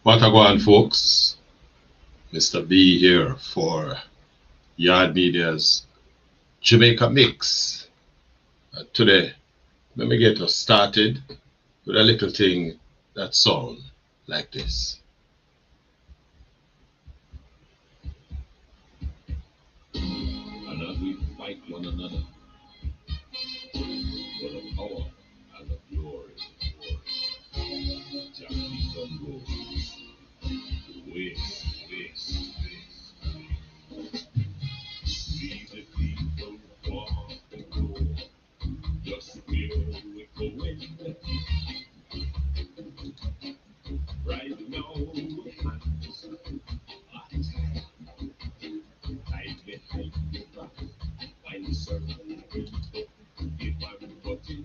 What a go on, folks? Mr. B here for Yard Media's Jamaica Mix. Today, let me get us started with a little thing that sounds like this. And as we fight one another for the power and the glory of Jamaica goes. Waste. We the people walk the road, just where we going. Right now we hands are tied behind the back by the circle. If I'm button,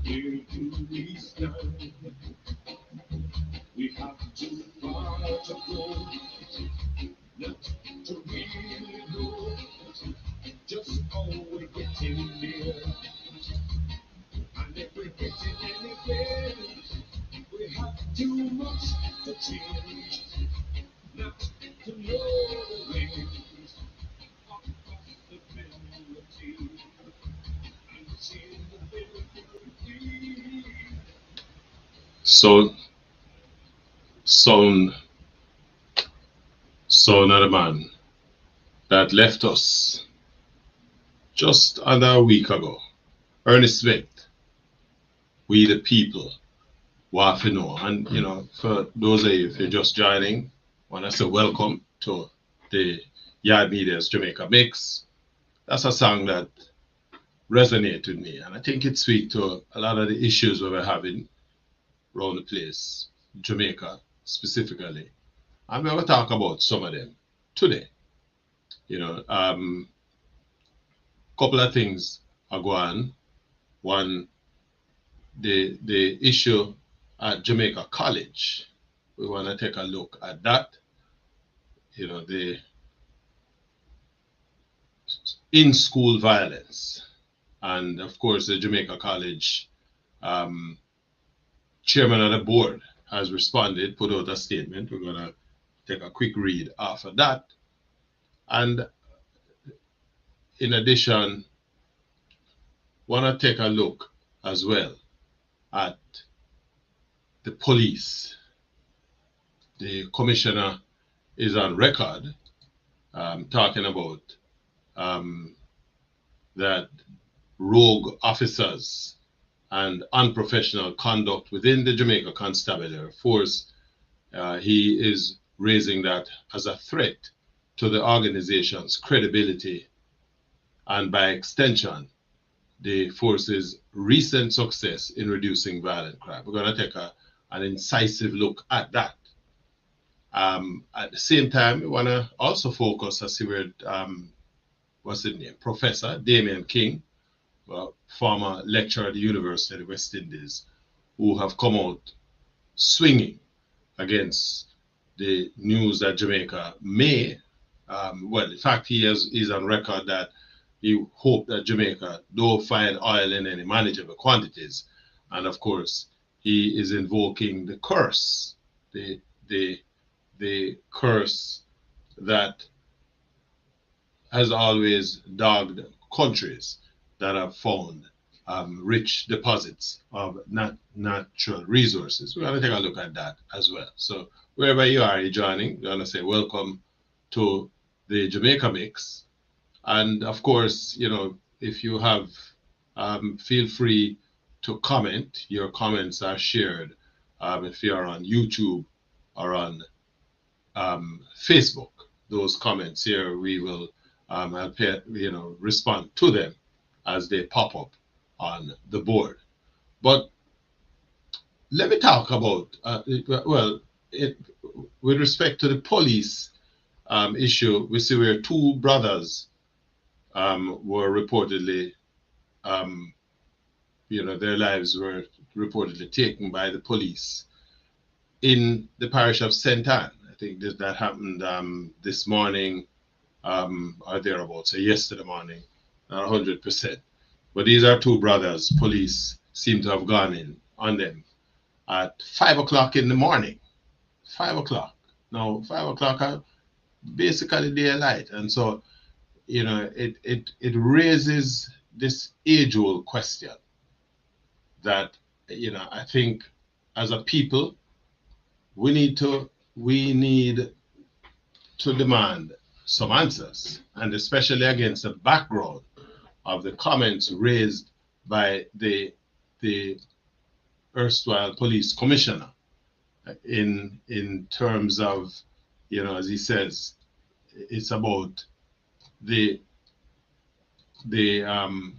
where do we stand? We have too far to go, not to really know just how we're getting there. And if we're getting anywhere, we have too much to change, not to know the ways of possibility and changeability. So, another man that left us just under a week ago. Ernest Smith, we the people, want to know. And for those of you if you're just joining, I want to say welcome to the Yard Media's Jamaica Mix. That's a song that resonated with me, and I think it speaks to a lot of the issues we we're having around the place, Jamaica specifically. I'm going to talk about some of them today. Couple of things are going on. One, the issue at Jamaica College. We want to take a look at that. The in-school violence. And of course, the Jamaica College chairman of the board has responded, put out a statement. We're going to take a quick read after that. And in addition, want to take a look as well at the police. The commissioner is on record talking about that rogue officers and unprofessional conduct within the Jamaica Constabulary Force. He is raising that as a threat to the organization's credibility and, by extension, the force's recent success in reducing violent crime. We're going to take an incisive look at that. At the same time, we want to also focus, as you heard, what's his name? Professor Damian King, former lecturer at the University of the West Indies, who have come out swinging against the news that Jamaica may, in fact, he's on record that he hoped that Jamaica don't find oil in any manageable quantities. And of course, he is invoking the curse, the curse that has always dogged countries that have found rich deposits of natural resources. We're going to take a look at that as well. So wherever you are, you're joining, we're going to say welcome to the Jamaica Mix. And of course, if you have, feel free to comment. Your comments are shared if you're on YouTube or on Facebook. Those comments here, we will respond to them as they pop up on the board. But let me talk about, with respect to the police issue, we see where two brothers were reportedly, their lives were reportedly taken by the police in the parish of St. Anne. I think that happened this morning or thereabouts, so yesterday morning, 100%. But these are two brothers. Police seem to have gone in on them. at 5 o'clock in the morning. 5 o'clock. Now, 5 o'clock are basically daylight. And so, it raises this age-old question that, I think as a people, we need to demand some answers, and especially against the background of the comments raised by the erstwhile police commissioner in terms of, as he says, it's about the the um,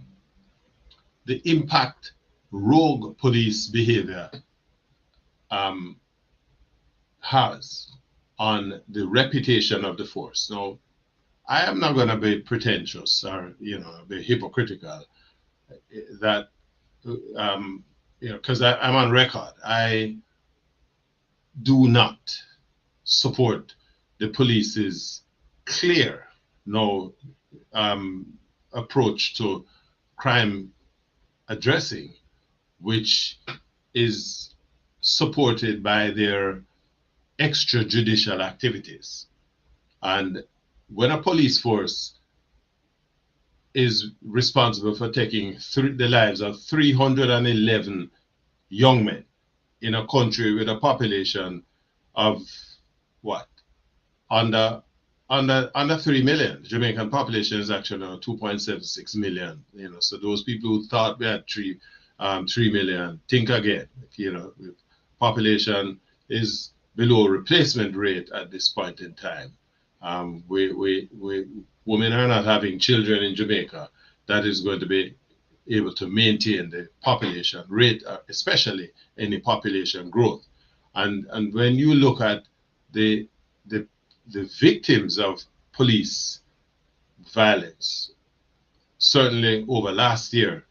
the impact rogue police behavior um, has on the reputation of the force. Now, I am not going to be pretentious or be hypocritical that because I'm on record. I do not support the police's clear approach to crime addressing, which is supported by their extrajudicial activities. And when a police force is responsible for taking the lives of 311 young men in a country with a population of what? Under 3 million. Jamaican population is actually 2.76 million. So those people who thought we had 3 million, think again. Population is below replacement rate at this point in time. Women are not having children in Jamaica. That is going to be able to maintain the population rate, especially any population growth. And when you look at the victims of police violence, certainly over last year,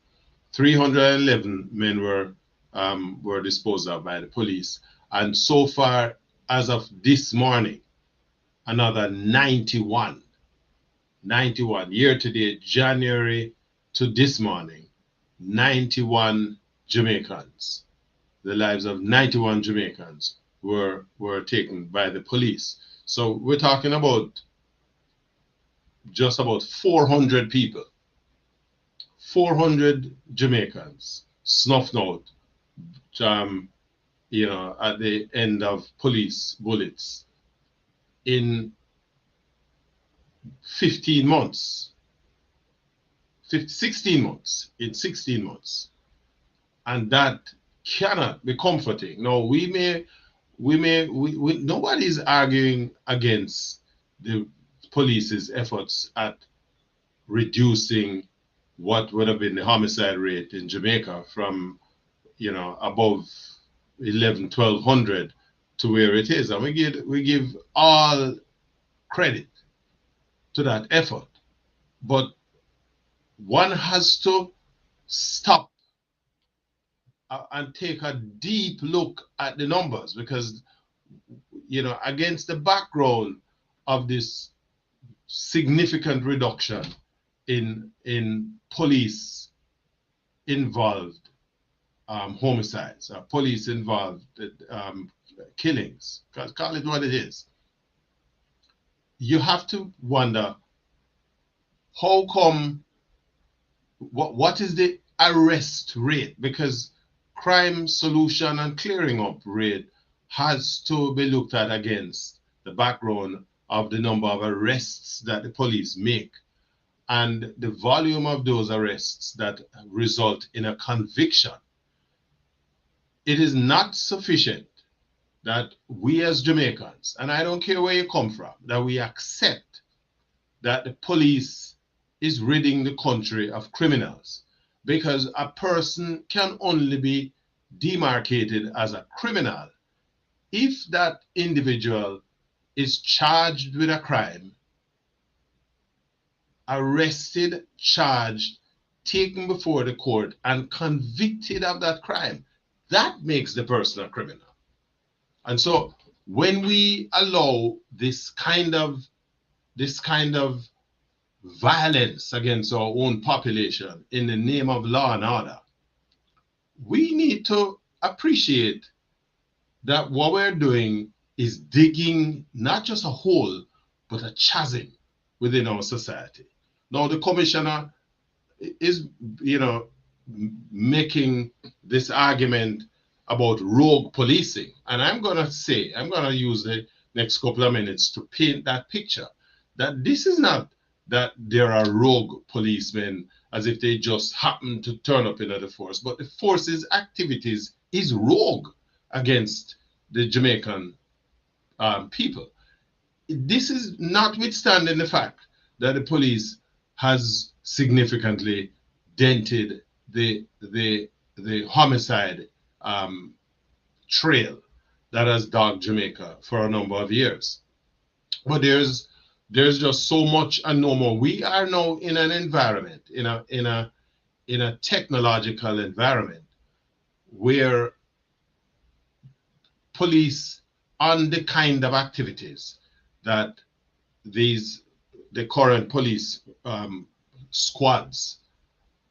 311 men were disposed of by the police, and so far as of this morning, another 91 year to date, January to this morning, 91 Jamaicans, the lives of 91 Jamaicans were taken by the police. So we're talking about just about 400 people, 400 Jamaicans snuffed out, at the end of police bullets in 16 months, in 16 months. And that cannot be comforting. Now, nobody's arguing against the police's efforts at reducing what would have been the homicide rate in Jamaica from, above 1,100 to where it is. And we give all credit to that effort. But one has to stop and take a deep look at the numbers, because against the background of this significant reduction in police involved homicides, police involved killings, call it what it is, you have to wonder how come, what is the arrest rate? Because crime solution and clearing up rate has to be looked at against the background of the number of arrests that the police make and the volume of those arrests that result in a conviction. It is not sufficient that we as Jamaicans, and I don't care where you come from, that we accept that the police is ridding the country of criminals, because a person can only be demarcated as a criminal if that individual is charged with a crime, arrested, charged, taken before the court, and convicted of that crime. That makes the person a criminal. And so when we allow this kind of violence against our own population in the name of law and order, we need to appreciate that what we're doing is digging not just a hole, but a chasm within our society. Now, the commissioner is, you know, making this argument about rogue policing. And I'm going to use the next couple of minutes to paint that picture that this is not that there are rogue policemen as if they just happen to turn up in the force, but the force's activities is rogue against the Jamaican people. This is notwithstanding the fact that the police has significantly dented the homicide um, trail that has dogged Jamaica for a number of years. But there's just so much and no more. We are now in an environment, in a technological environment where police on the kind of activities that these the current police squads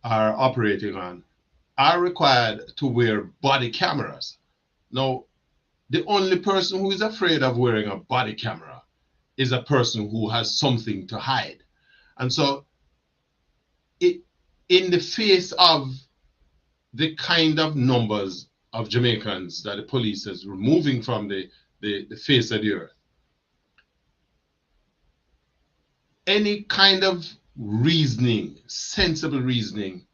are operating on are required to wear body cameras. Now, the only person who is afraid of wearing a body camera is a person who has something to hide. And so, it, in the face of the kind of numbers of Jamaicans that the police is removing from the face of the earth, any kind of reasoning, sensible reasoning,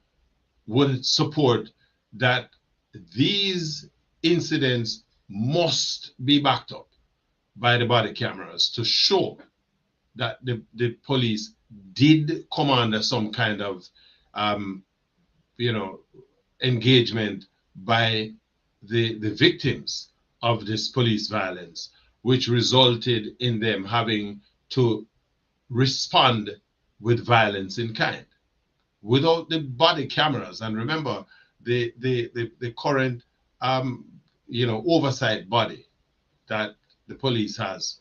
would support that these incidents must be backed up by the body cameras to show that the police did come under some kind of um, you know engagement by the victims of this police violence, which resulted in them having to respond with violence in kind. Without the body cameras, and remember the current oversight body that the police has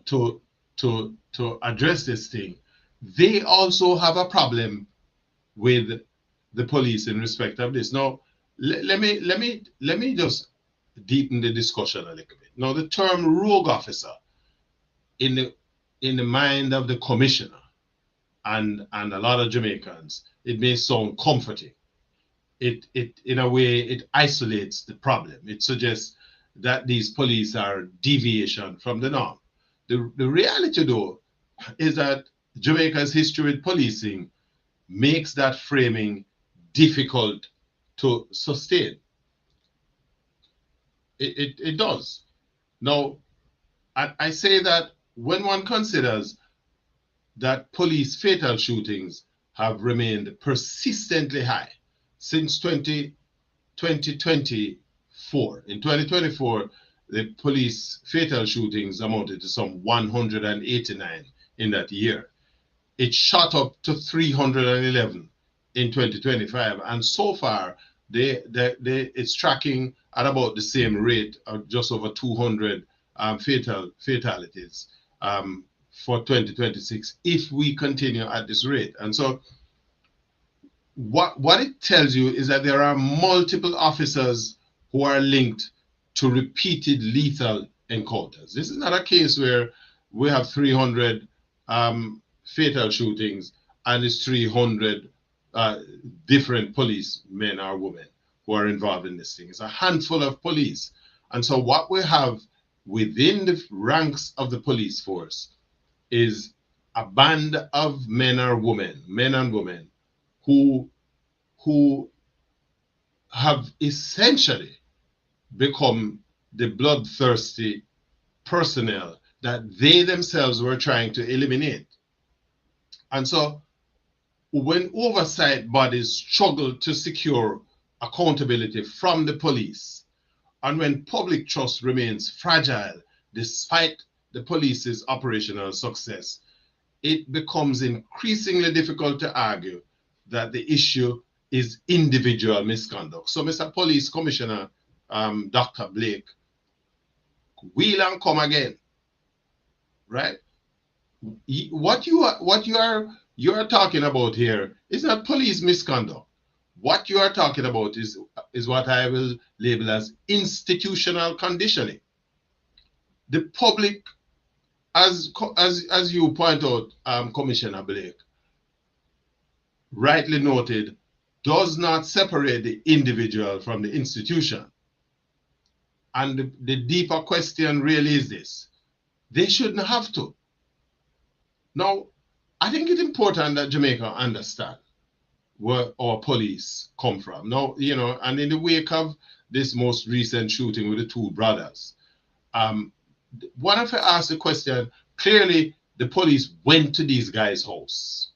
to to address this thing, they also have a problem with the police in respect of this. Now, let me just deepen the discussion a little bit. Now, the term rogue officer in the mind of the commissioner and a lot of Jamaicans, it may sound comforting. It in a way it isolates the problem. It suggests that these police are deviation from the norm. The reality though is that Jamaica's history with policing makes that framing difficult to sustain. It does. Now, I say that when one considers that police fatal shootings have remained persistently high since 2024. In 2024, the police fatal shootings amounted to some 189 in that year. It shot up to 311 in 2025, and so far it's tracking at about the same rate of just over 200 fatalities for 2026 if we continue at this rate. And so what it tells you is that there are multiple officers who are linked to repeated lethal encounters. This is not a case where we have 300 fatal shootings and it's 300 different police men or women who are involved in this thing. It's a handful of police. And so what we have within the ranks of the police force is a band of men and women who have essentially become the bloodthirsty personnel that they themselves were trying to eliminate. And so when oversight bodies struggle to secure accountability from the police, and when public trust remains fragile despite the police's operational success, it becomes increasingly difficult to argue that the issue is individual misconduct. So, Mr. Police Commissioner, Dr. Blake, wheel and come again, right? What you are talking about here is not police misconduct. What you are talking about is what I will label as institutional conditioning. The public, as you point out, Commissioner Blake, rightly noted, does not separate the individual from the institution. And the deeper question really is this: they shouldn't have to. Now, I think it's important that Jamaica understand where our police come from. Now, and in the wake of this most recent shooting with the two brothers, one of you asked the question, clearly the police went to these guys' house.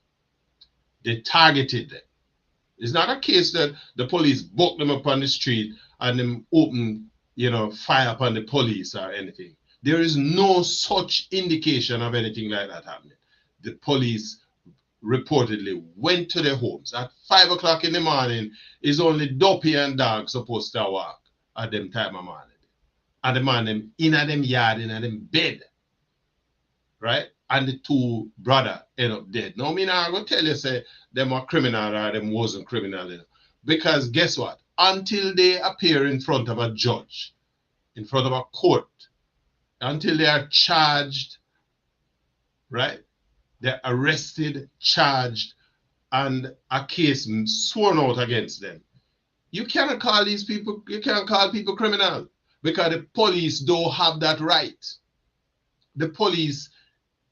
They targeted them. It's not a case that the police booked them up on the street and them open, fire upon the police or anything. There is no such indication of anything like that happening. The police reportedly went to their homes at 5 o'clock in the morning. Is only Duppy and Dog supposed to walk at them time of morning. And the man them in at them yard, in at them bed. Right? And the two brother end up dead. Now, me now I go tell you, say, them are criminal or them wasn't criminal. Because guess what? Until they appear in front of a judge, in front of a court, until they are charged, right? They're arrested, charged, and a case sworn out against them. You cannot call these people, you can't call people criminal because the police don't have that right. The police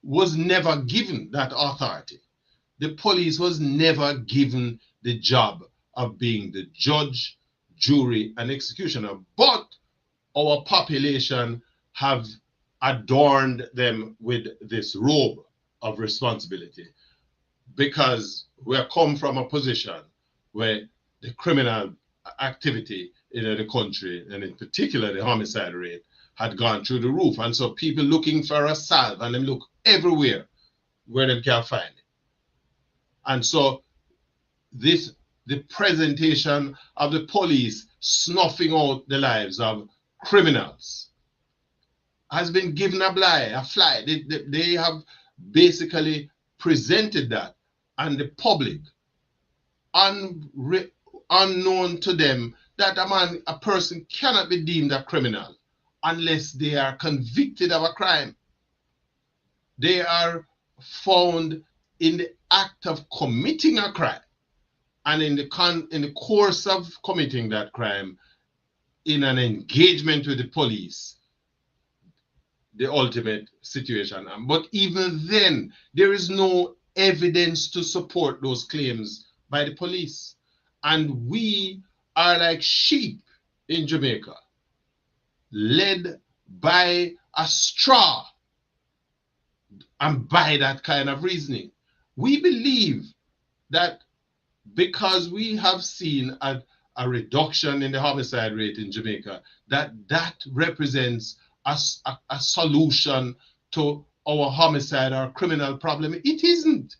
was never given that authority. The police was never given the job of being the judge, jury, and executioner. But our population have adorned them with this robe of responsibility because we have come from a position where the criminal activity in the country, and in particular the homicide rate, had gone through the roof. And so people looking for a salve, and them look everywhere where they can find it. And so the presentation of the police snuffing out the lives of criminals has been given a fly. They have basically presented that, and the public, unknown to them, that a person cannot be deemed a criminal unless they are convicted of a crime. They are found in the act of committing a crime, and in the course of committing that crime, in an engagement with the police, the ultimate situation. But even then, there is no evidence to support those claims by the police. And we are like sheep in Jamaica, led by a straw and by that kind of reasoning. We believe that because we have seen a reduction in the homicide rate in Jamaica, that represents a solution to our homicide or criminal problem. It isn't.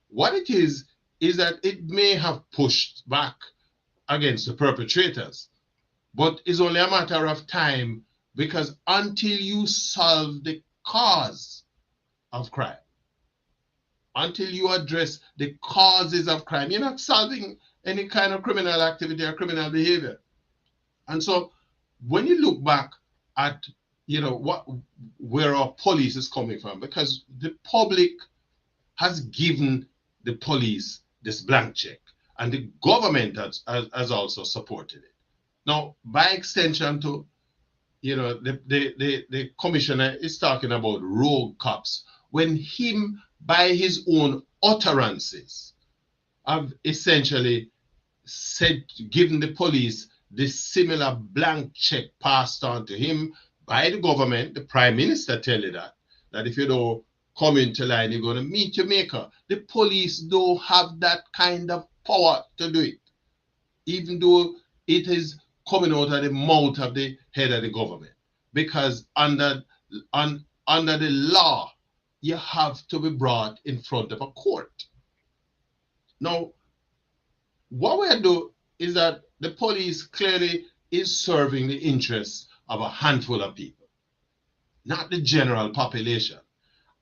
What it is that it may have pushed back against the perpetrators, but it's only a matter of time, because until you solve the cause of crime, until you address the causes of crime, you're not solving any kind of criminal activity or criminal behavior. And so when you look back at where our police is coming from, because the public has given the police this blank check, and the government has also supported it. Now, by extension to, the commissioner is talking about rogue cops, when him, by his own utterances, have essentially given the police this similar blank check passed on to him by the government. The Prime Minister tell you that if you don't come into line, you're going to meet your maker. The police don't have that kind of power to do it, even though it is coming out of the mouth of the head of the government. Because under the law, you have to be brought in front of a court. Now, what we do is that the police clearly is serving the interests of a handful of people, not the general population.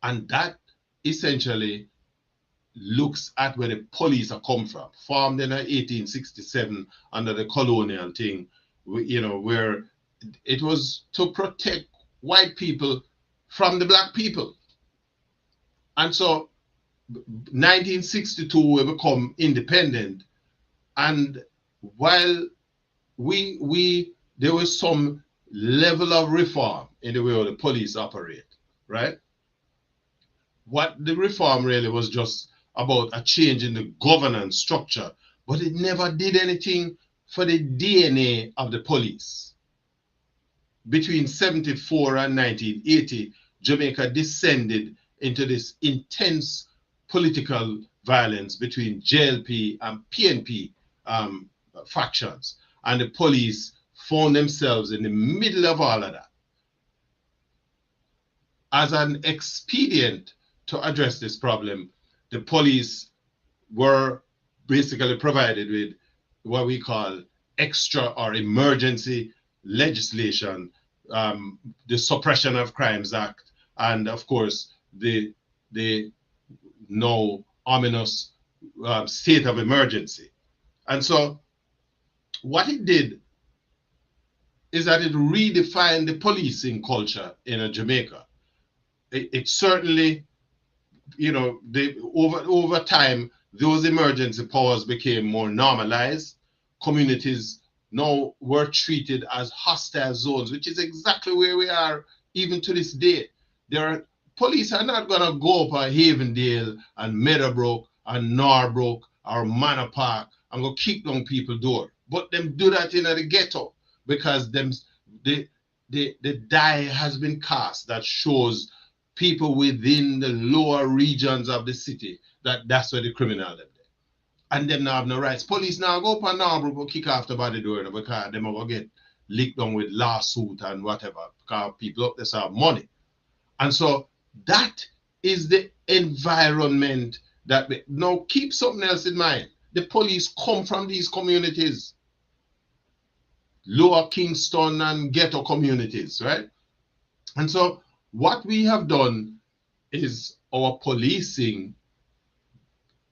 And that essentially looks at where the police are come from, formed in 1867 under the colonial thing, where it was to protect white people from the black people. And so 1962 we become independent, and while there was some level of reform in the way the police operate, right? What the reform really was just about a change in the governance structure, but it never did anything for the DNA of the police. Between 74 and 1980, Jamaica descended into this intense political violence between JLP and PNP factions, and the police found themselves in the middle of all of that. As an expedient to address this problem, the police were basically provided with what we call extra or emergency legislation, the Suppression of Crimes Act, and of course the now ominous state of emergency. And so what it did is that it redefined the policing culture in Jamaica. It certainly, over time, those emergency powers became more normalized. Communities now were treated as hostile zones, which is exactly where we are even to this day. Police are not going to go up at Havendale and Meadowbrook and Norbrook or Manor Park and go kick down people's door. But them do that in the ghetto because the die has been cast that shows people within the lower regions of the city that's where the criminal live. And them now have no rights. Police now go up and now go kick off the body door because them will get licked down with lawsuit and whatever because people up there have money. And so that is the environment that we now keep something else in mind. The police come from these communities, Lower Kingston and ghetto communities, right? And so what we have done is our policing,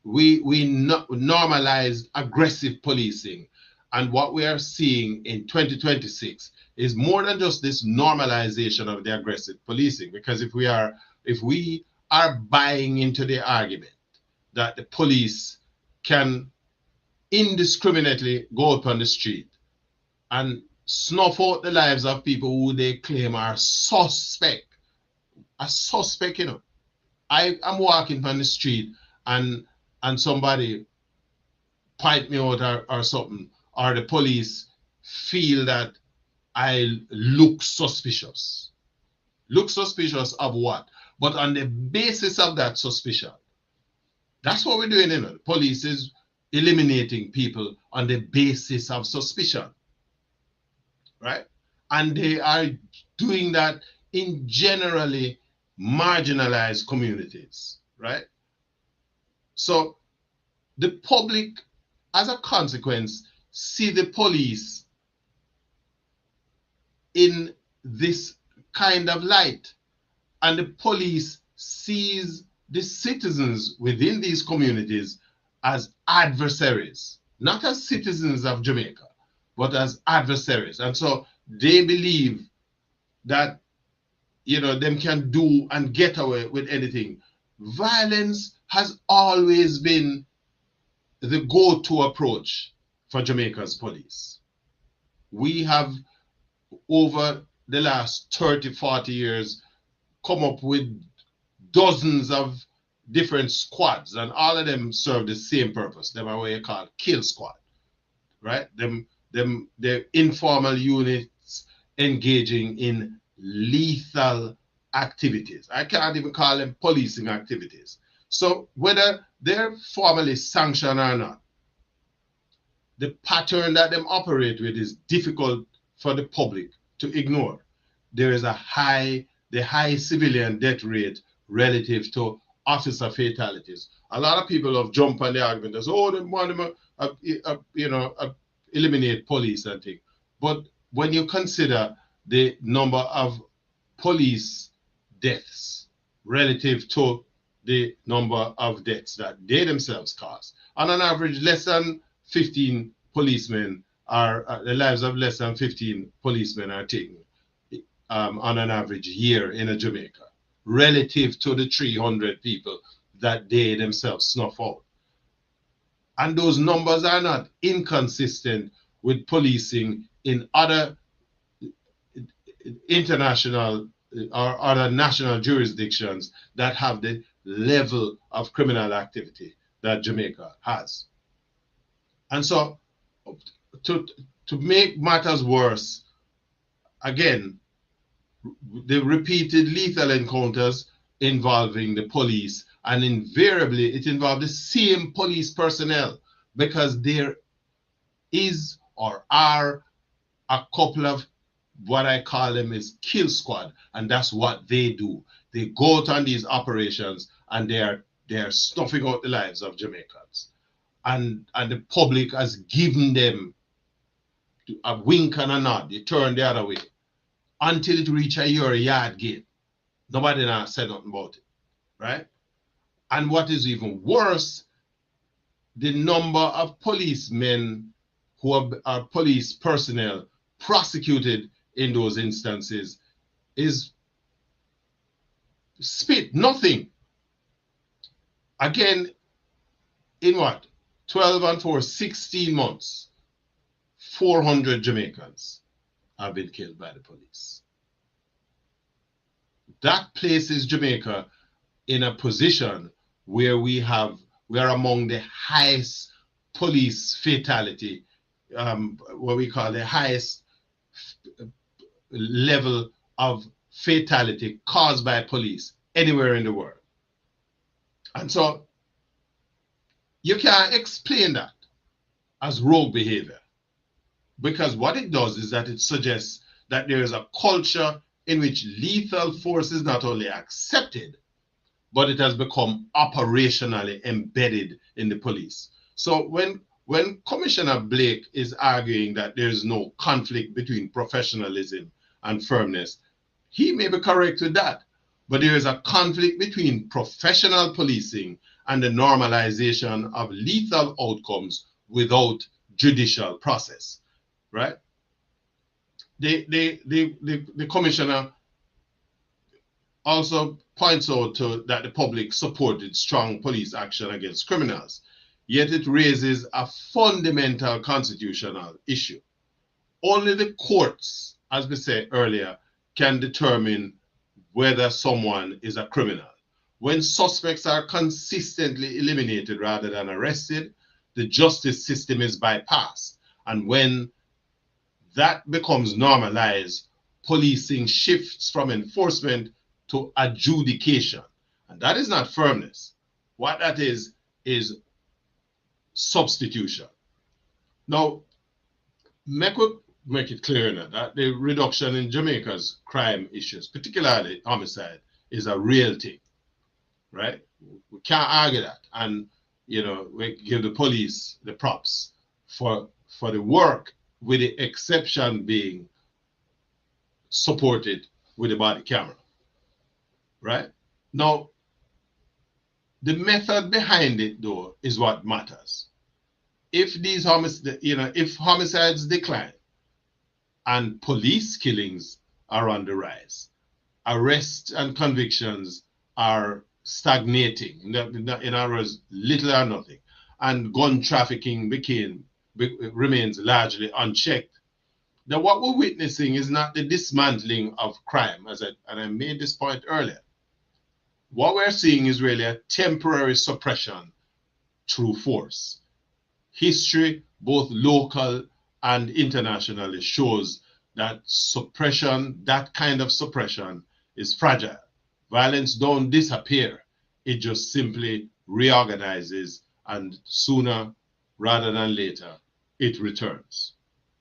we normalized aggressive policing. And what we are seeing in 2026 is more than just this normalization of the aggressive policing. Because if we are buying into the argument that the police can indiscriminately go out on the street and snuff out the lives of people who they claim are suspect. A suspect, I'm walking on the street and somebody point me out or something, or the police feel that I look suspicious. Look suspicious of what? But on the basis of that suspicion, that's what we're doing. The police is eliminating people on the basis of suspicion, right? And they are doing that in generally marginalized communities, right? So the public, as a consequence, see the police in this kind of light, and the police sees the citizens within these communities as adversaries, not as citizens of Jamaica, but as adversaries. And so they believe that them can do and get away with anything. Violence has always been the go-to approach for Jamaica's police. We have, over the last 30, 40 years, come up with dozens of different squads, and all of them serve the same purpose. Them are what you call kill squad, right? They're informal units engaging in lethal activities. I can't even call them policing activities. So whether they're formally sanctioned or not, the pattern that them operate with is difficult for the public to ignore. There is the high civilian death rate relative to officer fatalities. A lot of people have jumped on the argument and say, oh, they want to eliminate police and things. But when you consider the number of police deaths relative to the number of deaths that they themselves cause. On an average, less than 15 policemen are, the lives of less than 15 policemen are taken on an average year in Jamaica, relative to the 300 people that they themselves snuff out. And those numbers are not inconsistent with policing in other international or other national jurisdictions that have the level of criminal activity that Jamaica has. And so to make matters worse, again, the repeated lethal encounters involving the police, and invariably it involved the same police personnel, because there is or are a couple of what I call them is kill squad, and that's what they do. They go out on these operations and they are snuffing out the lives of Jamaicans, and the public has given them a wink and a nod. They turn the other way until it reach your yard gate. Nobody now said nothing about it, right? And what is even worse, the number of policemen who are police personnel prosecuted in those instances is spit, nothing. Again, in what? 12 and 4, 16 months, 400 Jamaicans have been killed by the police. That places Jamaica in a position where we are among the highest police fatality, what we call the highest level of fatality caused by police anywhere in the world. And so you can't explain that as rogue behavior, because what it does is that it suggests that there is a culture in which lethal force is not only accepted, but it has become operationally embedded in the police. So when Commissioner Blake is arguing that there is no conflict between professionalism and firmness, he may be correct with that, but there is a conflict between professional policing and the normalization of lethal outcomes without judicial process, right? The commissioner also points out that the public supported strong police action against criminals, yet it raises a fundamental constitutional issue. Only the courts, as we said earlier, can determine whether someone is a criminal. When suspects are consistently eliminated rather than arrested, the justice system is bypassed. And when that becomes normalized, policing shifts from enforcement to adjudication. And that is not firmness. What that is substitution. Now, make it clear now that the reduction in Jamaica's crime issues, particularly homicide, is a real thing, right? We can't argue that. And, you know, we give the police the props for the work, with the exception being supported with the body camera, right? Now, the method behind it, though, is what matters. If these homicides decline and police killings are on the rise, arrests and convictions are stagnating, in other words, little or nothing, and gun trafficking remains largely unchecked, then what we're witnessing is not the dismantling of crime, and I made this point earlier. What we're seeing is really a temporary suppression through force. History, both local and internationally, shows that suppression, that kind of suppression, is fragile. Violence don't disappear. It just simply reorganizes, and sooner rather than later, it returns.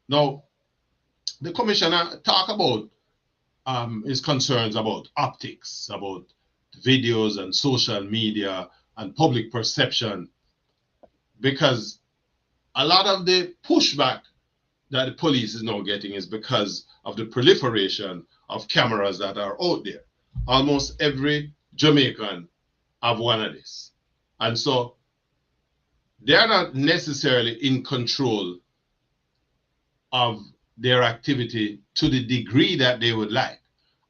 Now, the commissioner talked about his concerns about optics, about videos and social media and public perception, because a lot of the pushback that the police is now getting is because of the proliferation of cameras that are out there. Almost every Jamaican of one of this. And so they're not necessarily in control of their activity to the degree that they would like.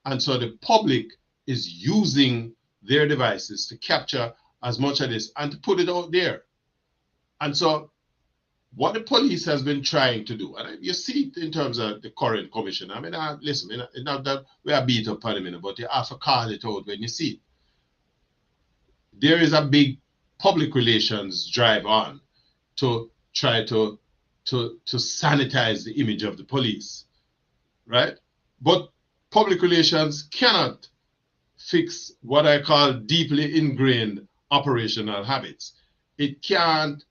And so the public is using their devices to capture as much of this and to put it out there. And so what the police has been trying to do, and you see it in terms of the current commissioner. I mean, listen, not that we are beat up on him, but you have to call it out when you see it. There is a big public relations drive on to try to sanitize the image of the police, right? But public relations cannot fix what I call deeply ingrained operational habits. It can't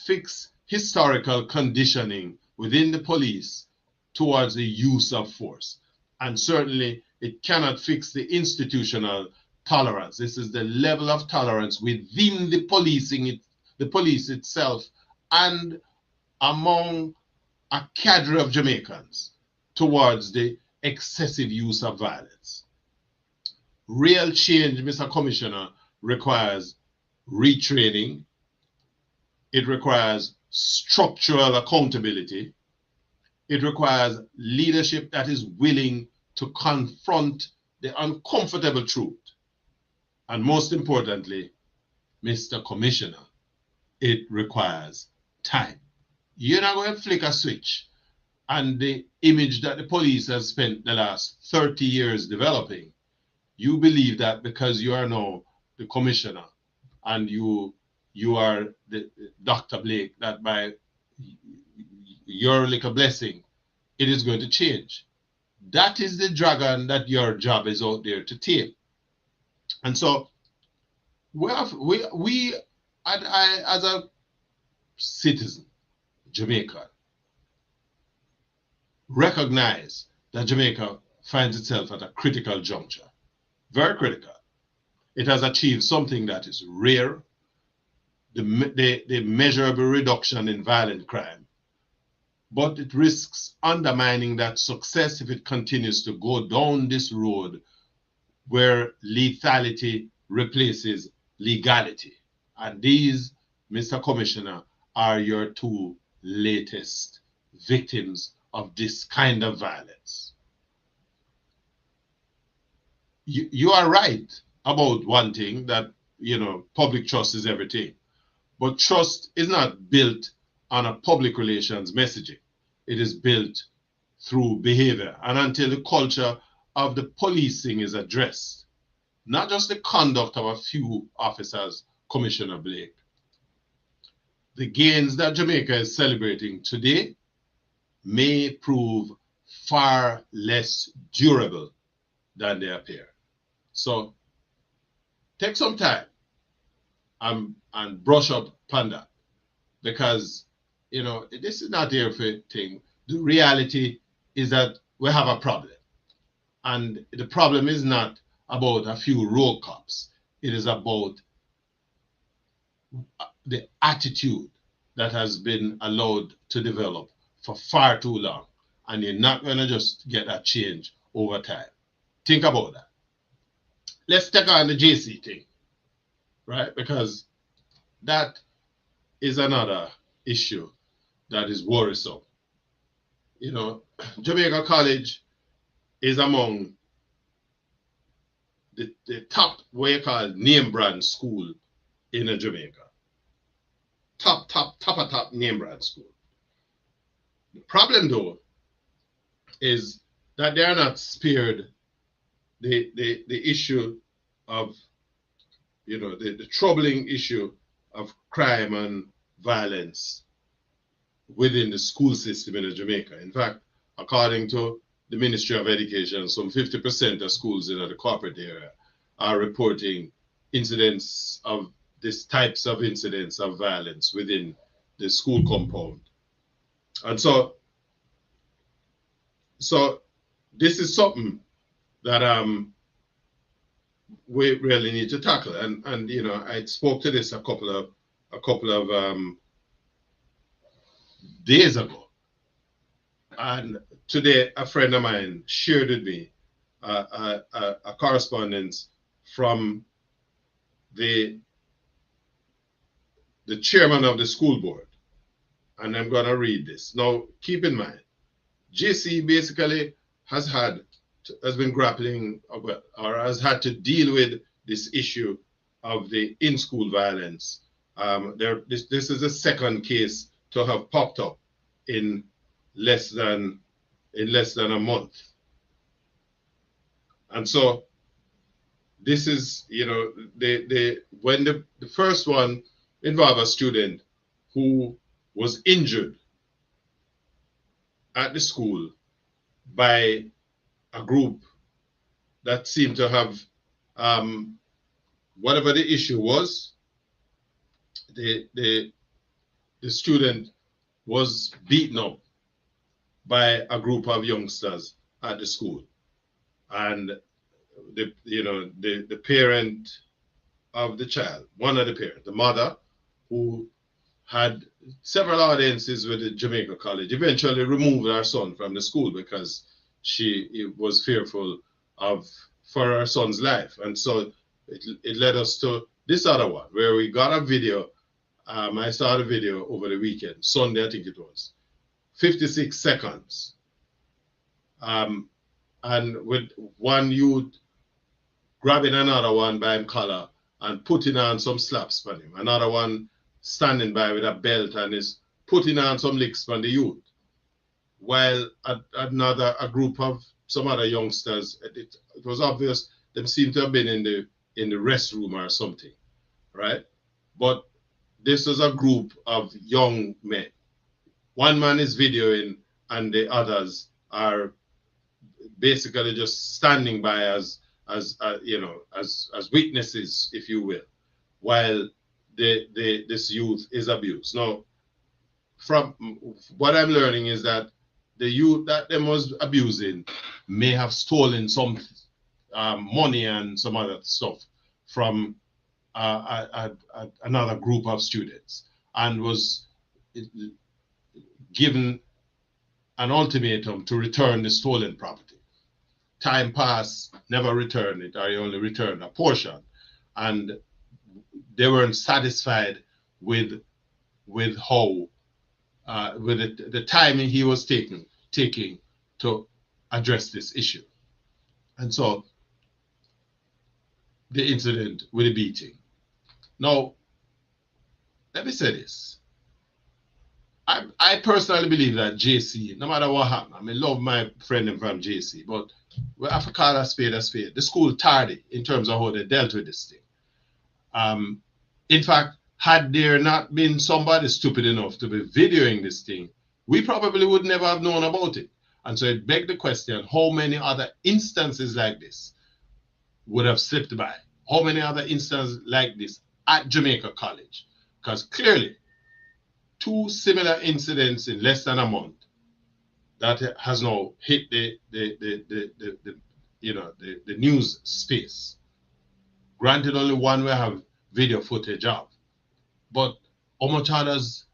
fix historical conditioning within the police towards the use of force. And certainly it cannot fix the institutional tolerance. This is the level of tolerance within the police itself and among a cadre of Jamaicans towards the excessive use of violence. Real change, Mr. Commissioner, requires retraining. It requires structural accountability. It requires leadership that is willing to confront the uncomfortable truth. And most importantly, Mr. Commissioner, it requires time. You're not going to flick a switch and the image that the police has spent the last 30 years developing, you believe that because you are now the commissioner and you are the Dr. Blake, that by your little blessing, it is going to change. That is the dragon that your job is out there to tame. And so we as a citizen, Jamaica, recognize that Jamaica finds itself at a critical juncture, very critical. It has achieved something that is rare, the measurable reduction in violent crime, but it risks undermining that success if it continues to go down this road where lethality replaces legality. And these, Mr. Commissioner, are your two latest victims of this kind of violence. You are right about one thing, that, public trust is everything. But trust is not built on a public relations messaging. It is built through behavior. And until the culture of the policing is addressed, not just the conduct of a few officers, Commissioner Blake, the gains that Jamaica is celebrating today may prove far less durable than they appear. So take some time and brush up upon that, because this is not the perfect thing. The reality is that we have a problem, and the problem is not about a few road cops. It is about the attitude that has been allowed to develop for far too long, and you're not going to just get that change over time. Think about that. Let's take on the JC thing, right? Because that is another issue that is worrisome. Jamaica College is among the top, what you call, name brand school in Jamaica. Top name brand school. The problem, though, is that they are not spared the issue of, the troubling issue of crime and violence within the school system in Jamaica. In fact, according to the Ministry of Education, some 50% of schools in the corporate area are reporting incidents of these types of incidents of violence within the school compound. And so this is something that we really need to tackle. And I spoke to this a couple of days ago, and today a friend of mine shared with me a correspondence from the chairman of the school board, and I'm going to read this. Now, keep in mind, JC basically has been grappling or has had to deal with this issue of the in-school violence. This is the second case to have popped up in less than a month, and so this is, you know, when the first one involved a student who was injured at the school by a group that seemed to have, whatever the issue was, the student was beaten up by a group of youngsters at the school, and the parent of the child, one of the parents, the mother, who had several audiences with the Jamaica College, eventually removed her son from the school because she was fearful for her son's life. And so it led us to this other one where we got a video. I saw the video over the weekend, Sunday, I think it was, 56 seconds. And with one youth grabbing another one by him collar and putting on some slaps on him. Another one standing by with a belt and is putting on some licks on the youth. While a group of some other youngsters, it was obvious them seemed to have been in the restroom or something, right? But this was a group of young men. One man is videoing and the others are basically just standing by as witnesses, if you will, while this youth is abused. Now, from what I'm learning is that the youth that them was abusing may have stolen some money and some other stuff from another group of students, and was given an ultimatum to return the stolen property. Time passed, never returned it, or he only returned a portion, and they weren't satisfied with how with the timing he was taking to address this issue. And so the incident with the beating. Now, let me say this. I personally believe that JC, no matter what happened, I mean, love my friend from JC, but we have to call a spade a spade. The school tardy in terms of how they dealt with this thing. In fact, had there not been somebody stupid enough to be videoing this thing, we probably would never have known about it. And so it begged the question, how many other instances like this would have slipped by? How many other instances like this at Jamaica College? Because clearly, 2 similar incidents in less than a month that has now hit the news space. Granted, only one we have video footage of, but how much others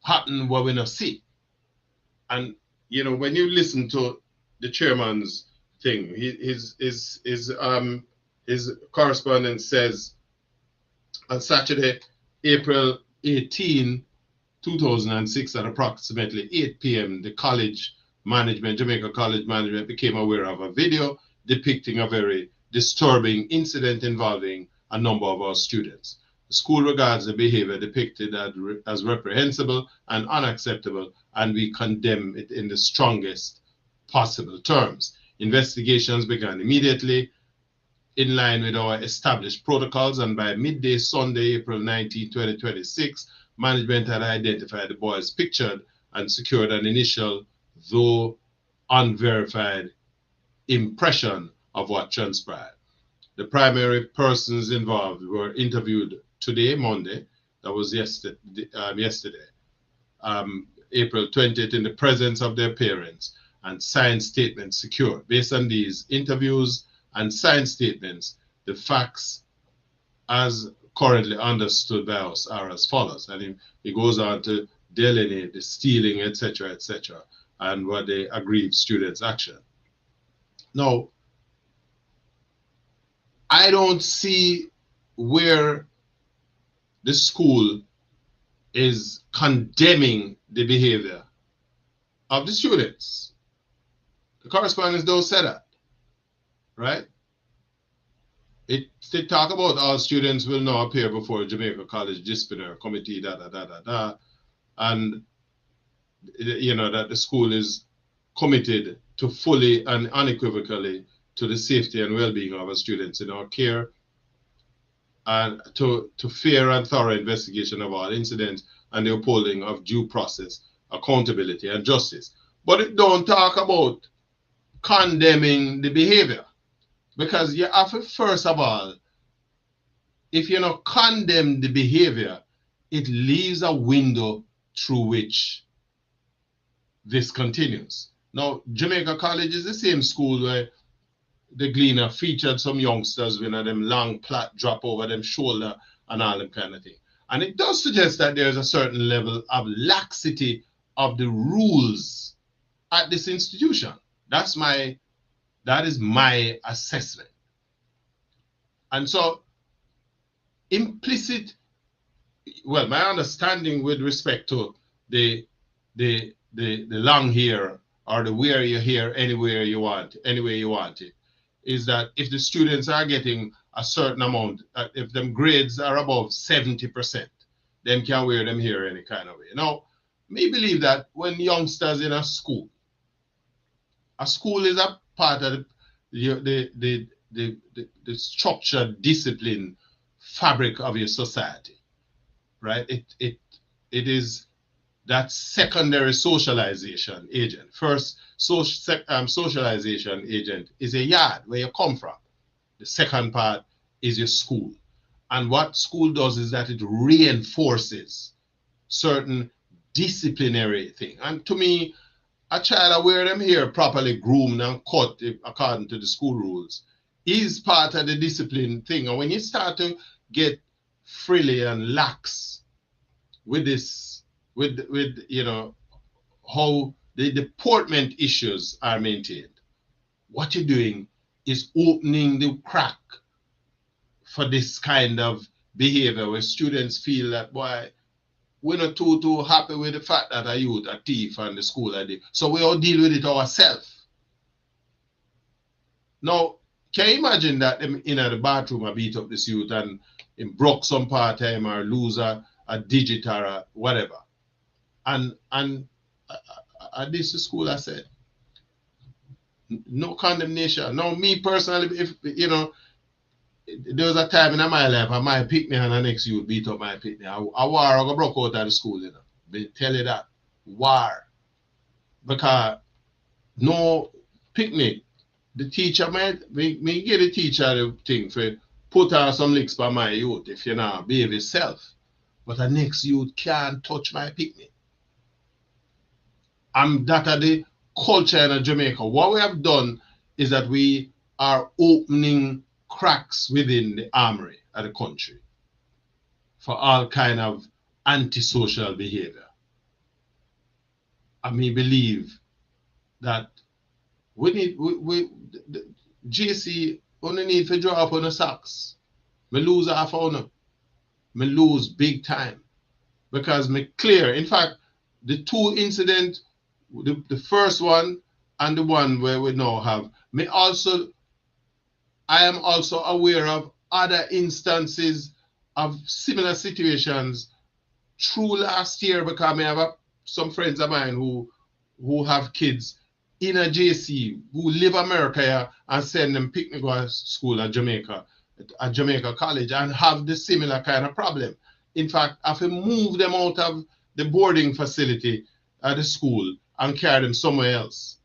happen where we not see? And when you listen to the chairman's thing, his correspondent says on Saturday, April 18, 2006, at approximately 8 p.m., the college management, Jamaica College management, became aware of a video depicting a very disturbing incident involving a number of our students. The school regards the behavior depicted as reprehensible and unacceptable, and we condemn it in the strongest possible terms. Investigations began immediately in line with our established protocols, and by midday Sunday, April 19, 2026, management had identified the boys pictured and secured an initial, though unverified, impression of what transpired. The primary persons involved were interviewed today, Monday, that was yesterday, April 20th, in the presence of their parents, and signed statements secured. Based on these interviews and signed statements, the facts as currently understood by us are as follows. And he goes on to delineate the stealing, etc., and what the aggrieved students' action. Now, I don't see where the school is condemning the behavior of the students. The correspondence don't say that, right? They talk about all students will now appear before Jamaica College disciplinary committee, da da da da da, and that the school is committed to fully and unequivocally to the safety and well-being of our students in our care, and to fair and thorough investigation of all incidents and the upholding of due process, accountability, and justice. But it don't talk about condemning the behavior, because you have to, first of all, if you not condemn the behavior, it leaves a window through which this continues. Now, Jamaica College is the same school where the Gleaner featured some youngsters with them long plait drop over them shoulder and all them kind of thing. And it does suggest that there's a certain level of laxity of the rules at this institution. That is my assessment. And so implicit, well, my understanding with respect to the long hair or the wear your hair anywhere you want it, is that if the students are getting a certain amount, if them grades are above 70%, them can wear them hair any kind of way. Now, me believe that when youngsters in a school is a part of the structured discipline fabric of your society, right? It is that secondary socialization agent. First socialization agent is a yard where you come from. The second part is your school. And what school does is that it reinforces certain disciplinary thing. And to me, a child wear them hair properly groomed and cut according to the school rules is part of the discipline thing. And when you start to get frilly and lax with this, with how the deportment issues are maintained, what you're doing is opening the crack for this kind of behavior where students feel that, boy, we're not too happy with the fact that a youth, a thief, and the school are there. So we all deal with it ourselves. Now, can you imagine that them in the bathroom I beat up this youth and him broke some part of him or lose a digit or a whatever? And at this school, I said, no condemnation. Now, me personally, if there was a time in my life I might pick me and the next youth beat up my pick me. A war I go broke out of the school, They tell you that. War. Because no picnic. The teacher might me get the teacher the thing for put on some licks by my youth if you know behave yourself. But the next youth can't touch my picnic. And that are the culture in Jamaica. What we have done is that we are opening cracks within the armory of the country for all kind of antisocial behavior. I may believe that we JC only need to draw up on the socks. Me lose half on them. Me lose big time. Because me clear. In fact, the two incidents, the first one and the one where we now have, I am also aware of other instances of similar situations through last year, because I have some friends of mine who have kids in a JC who live America here and send them picnic to school at Jamaica College, and have the similar kind of problem. In fact, I have to move them out of the boarding facility at the school and carry them somewhere else.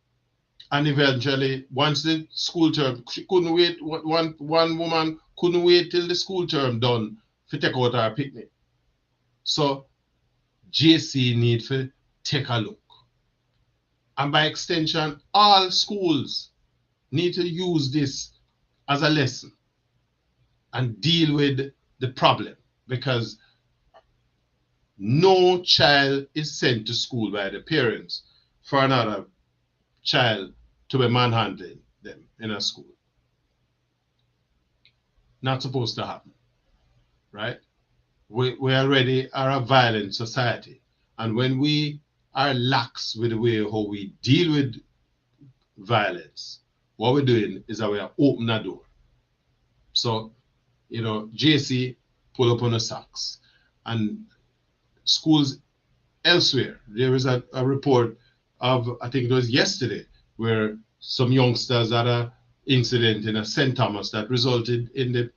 And eventually, once the school term, she couldn't wait. One woman couldn't wait till the school term done to take out her picnic. So JC need to take a look. And by extension, all schools need to use this as a lesson and deal with the problem, because no child is sent to school by the parents for another child to be manhandling them in a school. Not supposed to happen. right? We already are a violent society. And when we are lax with the way how we deal with violence, what we're doing is that we are opening a door. So, JC pull up on the socks. And schools elsewhere, there is a report of, I think it was yesterday, where some youngsters had a incident in a St. Thomas that resulted in the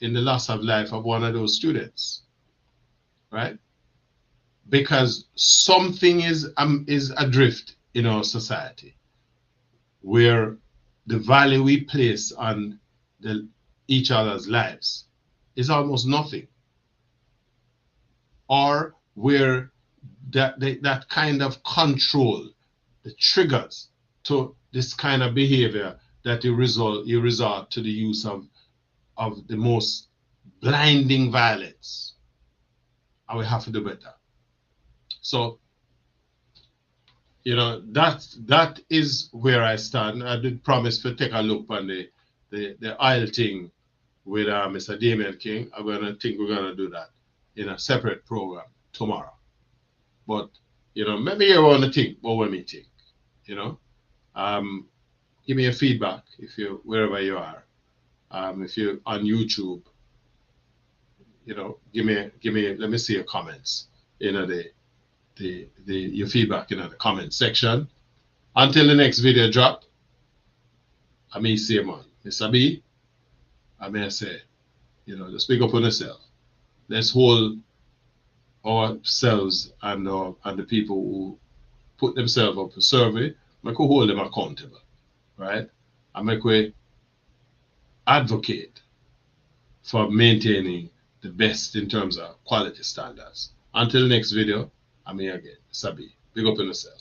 loss of life of one of those students, right? Because something is adrift in our society where the value we place on each other's lives is almost nothing, or where that kind of control, the triggers to this kind of behavior, that you resort to the use of the most blinding violence, and we have to do better. So that is where I stand. I did promise to take a look on the oil thing with Mr. Damien King. We're gonna do that in a separate program tomorrow. But maybe you want to think what we think. Give me your feedback if you wherever you are. If you're on YouTube, give me. Let me see your comments. Your feedback in the comment section. Until the next video drop, I may say, man, Mr. B, I may say, just speak up on yourself. Let's hold ourselves and the people who put themselves up for survey, make we hold them accountable, right? And make we advocate for maintaining the best in terms of quality standards. Until the next video, I'm here again, Sabi. Big up on yourself.